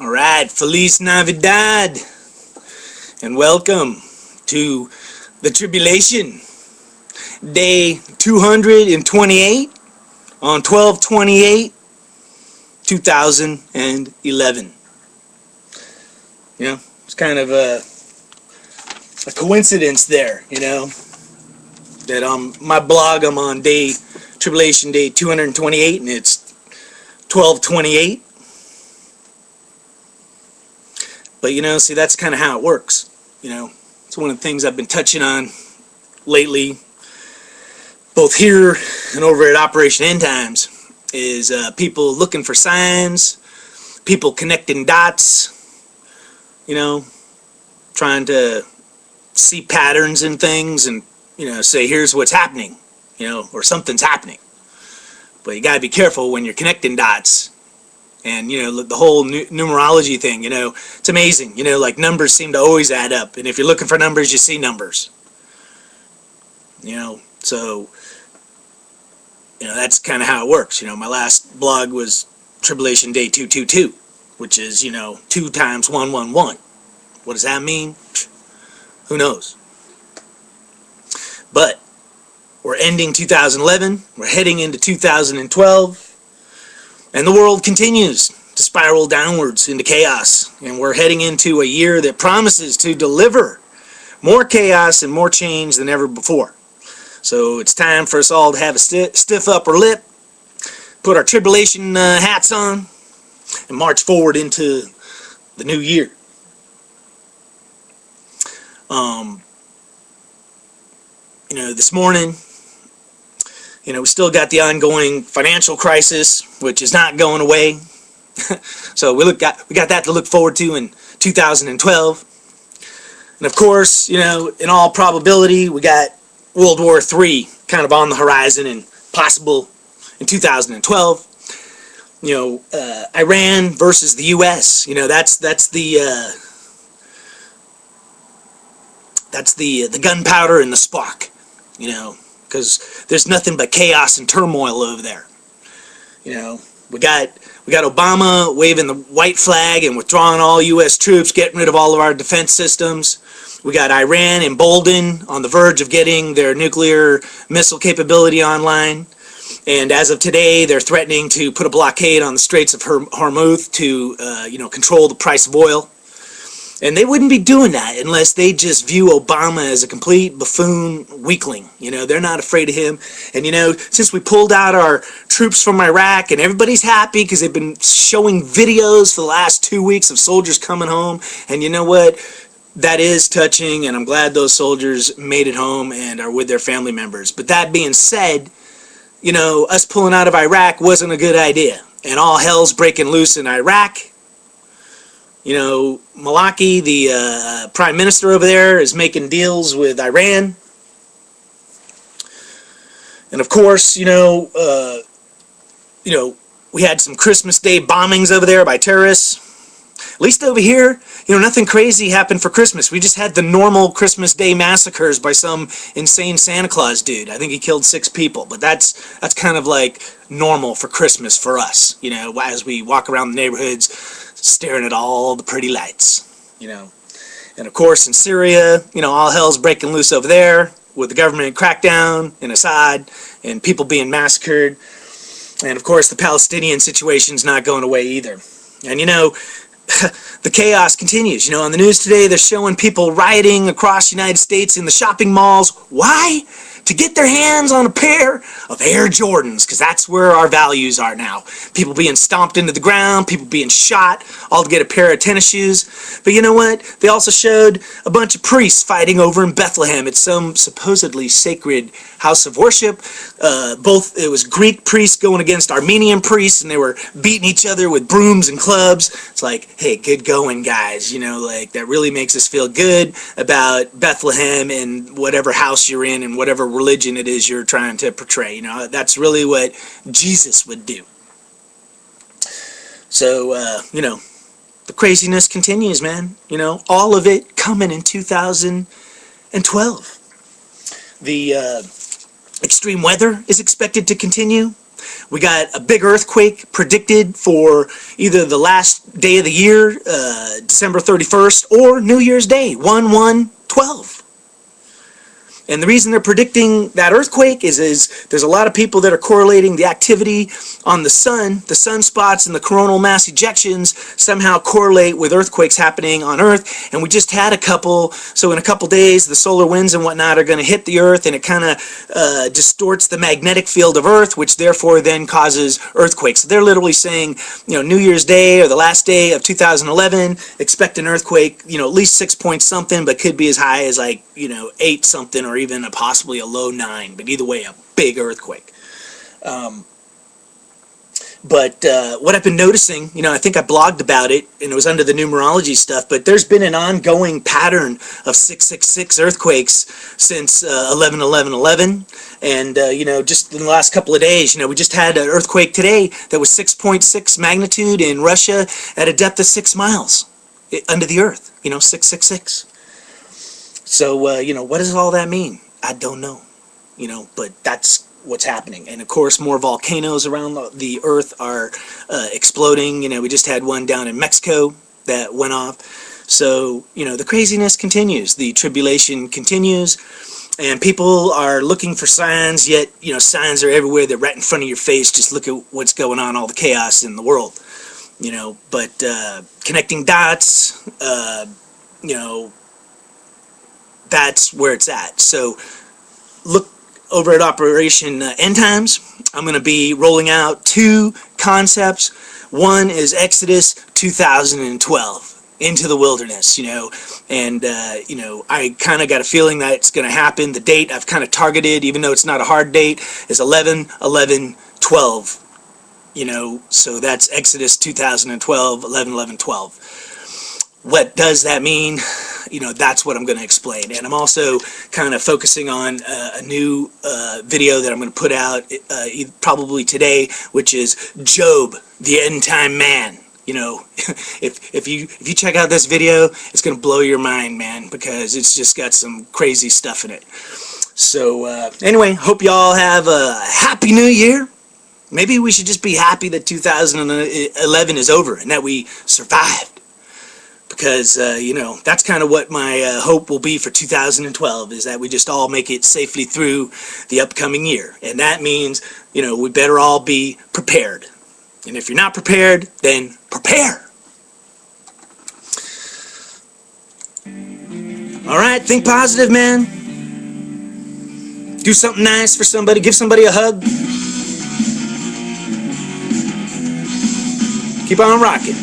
Alright, Feliz Navidad, and welcome to the Tribulation, day 228 on 12/28/2011. You know, it's kind of a coincidence there, you know, that on my blog I'm on Tribulation day 228 and it's 12/28. But, you know, see, that's kind of how it works. You know, it's one of the things I've been touching on lately, both here and over at Operation End Times, is people looking for signs, people connecting dots, you know, trying to see patterns in things and, you know, say, here's what's happening, you know, or something's happening. But you got to be careful when you're connecting dots. And, you know, the whole numerology thing, you know, it's amazing. You know, like numbers seem to always add up. And if you're looking for numbers, you see numbers. You know, so, you know, that's kind of how it works. You know, my last blog was Tribulation Day 222, which is, you know, 2 times 111. What does that mean? Who knows? But we're ending 2011. We're heading into 2012. And the world continues to spiral downwards into chaos. And we're heading into a year that promises to deliver more chaos and more change than ever before. So it's time for us all to have a stiff upper lip, put our tribulation hats on, and march forward into the new year. You know, this morning, you know, we still got the ongoing financial crisis, which is not going away. So we got that to look forward to in 2012. And of course, you know, in all probability, we got World War III kind of on the horizon and possible in 2012. You know, Iran versus the U.S. You know, that's the gunpowder and the spark. You know, because there's nothing but chaos and turmoil over there. You know, we got Obama waving the white flag and withdrawing all U.S. troops, getting rid of all of our defense systems. We got Iran emboldened on the verge of getting their nuclear missile capability online. And as of today, they're threatening to put a blockade on the Straits of Hormuz to, you know, control the price of oil. And they wouldn't be doing that unless they just view Obama as a complete buffoon weakling. You know, they're not afraid of him. And, you know, since we pulled out our troops from Iraq and everybody's happy because they've been showing videos for the last 2 weeks of soldiers coming home. And you know what? That is touching, and I'm glad those soldiers made it home and are with their family members. But that being said, you know, us pulling out of Iraq wasn't a good idea. And all hell's breaking loose in Iraq. You know, Maliki, the prime minister over there, is making deals with Iran. And of course, you know, we had some Christmas Day bombings over there by terrorists. At least over here, you know, nothing crazy happened for Christmas. We just had the normal Christmas Day massacres by some insane Santa Claus dude. I think he killed 6 people, but that's kind of like normal for Christmas for us, you know, as we walk around the neighborhoods staring at all the pretty lights, you know. And of course in Syria, you know, all hell's breaking loose over there with the government crackdown in Assad and people being massacred. And of course the Palestinian situation's not going away either. And you know, the chaos continues. You know, on the news today they're showing people rioting across the United States in the shopping malls. Why? To get their hands on a pair of Air Jordans, because that's where our values are now. People being stomped into the ground, people being shot, all to get a pair of tennis shoes. But you know what? They also showed a bunch of priests fighting over in Bethlehem. It's some supposedly sacred house of worship. It was Greek priests going against Armenian priests, and they were beating each other with brooms and clubs. It's like, hey, good going, guys. You know, like, that really makes us feel good about Bethlehem and whatever house you're in and whatever religion it is you're trying to portray. You know, that's really what Jesus would do. So, you know, the craziness continues, man. You know, all of it coming in 2012. The extreme weather is expected to continue. We got a big earthquake predicted for either the last day of the year, December 31st, or New Year's Day, 1/1/12. And the reason they're predicting that earthquake is there's a lot of people that are correlating the activity on the sunspots and the coronal mass ejections somehow correlate with earthquakes happening on Earth. And we just had a couple, so in a couple days the solar winds and whatnot are going to hit the Earth, and it kind of distorts the magnetic field of Earth, which therefore then causes earthquakes. So they're literally saying, New Year's Day or the last day of 2011, expect an earthquake, at least 6 point something, but could be as high as 8 something, or even possibly a low 9, but either way, a big earthquake. But what I've been noticing, I think I blogged about it, and it was under the numerology stuff, but there's been an ongoing pattern of 666 earthquakes since 11/11/11, and just in the last couple of days, we just had an earthquake today that was 6.6 magnitude in Russia at a depth of 6 miles under the Earth. 666. So, what does all that mean? I don't know, but that's what's happening. And of course, more volcanoes around the Earth are exploding. We just had one down in Mexico that went off. So, the craziness continues. The tribulation continues. And people are looking for signs, yet, signs are everywhere. They're right in front of your face. Just look at what's going on, all the chaos in the world. But connecting dots, that's where it's at. So look over at Operation End Times. I'm going to be rolling out 2 concepts. One is Exodus 2012, into the wilderness, and I kind of got a feeling that it's going to happen. The date I've kind of targeted, even though it's not a hard date, is 11/11/12. So that's Exodus 2012, 11/11/12. What does that mean? That's what I'm going to explain. And I'm also kind of focusing on a new video that I'm going to put out probably today, which is Job, the End Time Man. If you check out this video, it's going to blow your mind, man, because it's just got some crazy stuff in it. So anyway, hope y'all have a happy new year. Maybe we should just be happy that 2011 is over and that we survived. Because, that's kind of what my hope will be for 2012, is that we just all make it safely through the upcoming year. And that means, we better all be prepared. And if you're not prepared, then prepare. Alright, think positive, man. Do something nice for somebody. Give somebody a hug. Keep on rocking.